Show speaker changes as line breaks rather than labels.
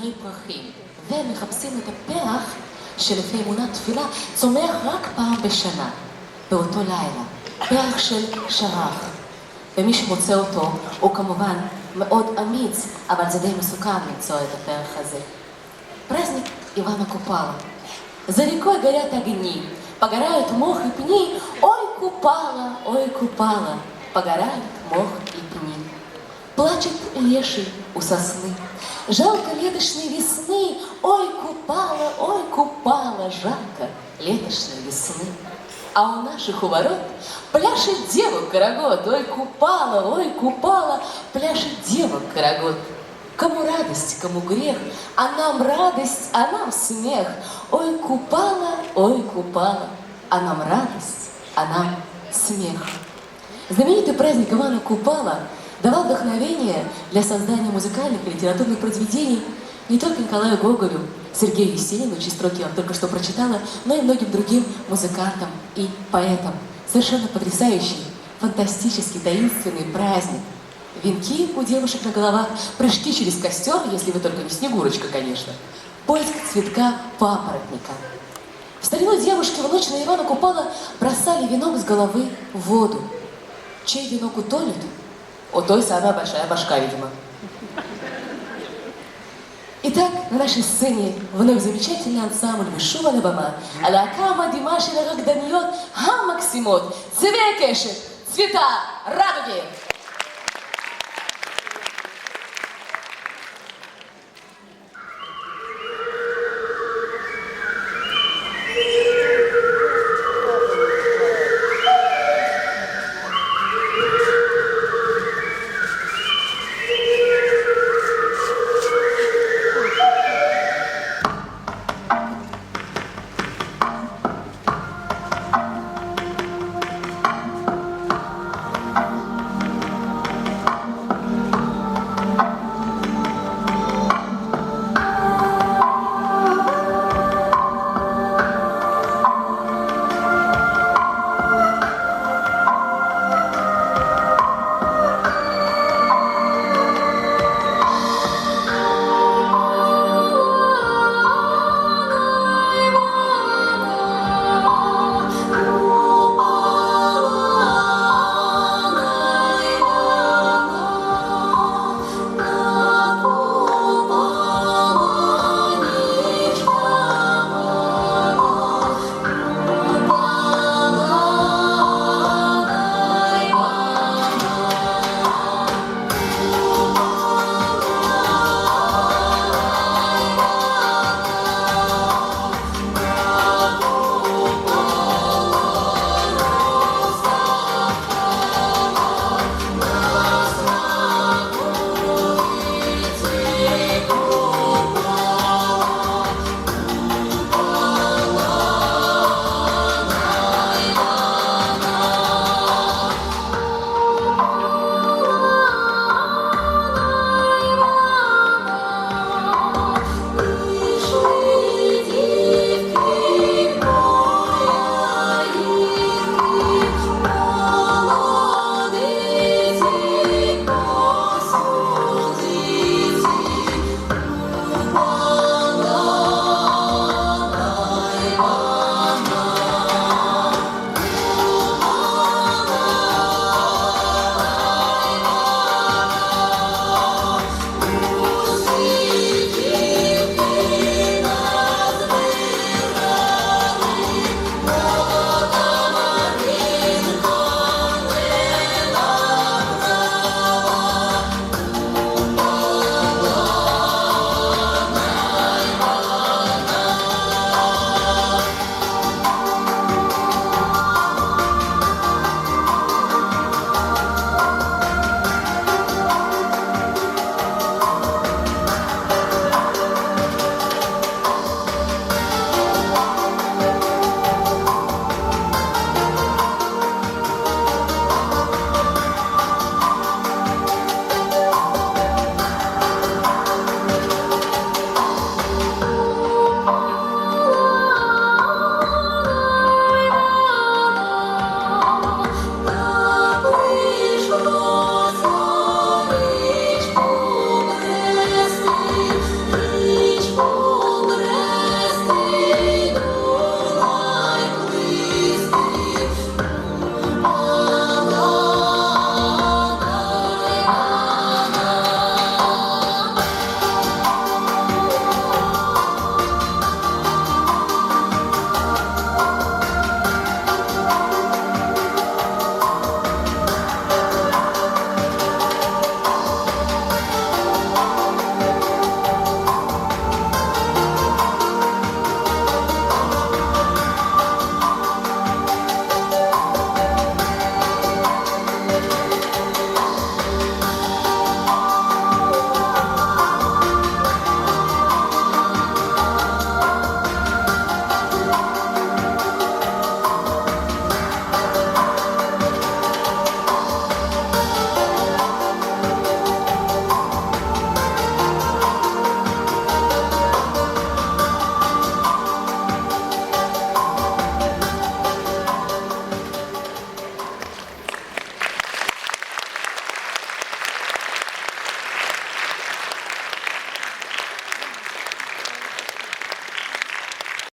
זרי פרחים, והם מחפשים את הפרח שלפי אמונת תפילה צומח רק פעם בשנה, באותו לילה, פרח של שרח. ומי שמוצא אותו הוא כמובן מאוד אמיץ, אבל זה די מסוכן למצוא את הפרח הזה. праздник Ивана Купала. За рекой горят огни, погорают мох и пни. Ой, Купала, погорают мох и пни. Плачет леший у сосны, жалко летошной весны. Ой, Купала, жалко летошной весны. А у наших у ворот пляшет дева карагод. Ой, Купала, пляшет дева карагод. Кому радость, кому грех, а нам радость, а нам смех. Ой, Купала, а нам радость, а нам смех. Знаменитый праздник Ивана Купала давал вдохновение для создания музыкальных и литературных произведений не только Николаю Гоголю, Сергею Есенину, чьи строки я вам только что прочитала, но и многим другим музыкантам и поэтам. Совершенно потрясающий, фантастический, таинственный праздник. Венки у девушек на головах, прыжки через костер, если вы только не Снегурочка, конечно. Поиск цветка папоротника. В старину девушки в ночь на Ивана Купала бросали венок с головы в воду. Чей венок утонет? У той самая большая башка, видимо. Итак, на нашей сцене вновь замечательный ансамбль Вишува Набама, הלהקה המדהימה של הרקדניות המקסימות, צבעי הקשת, цвета радуги.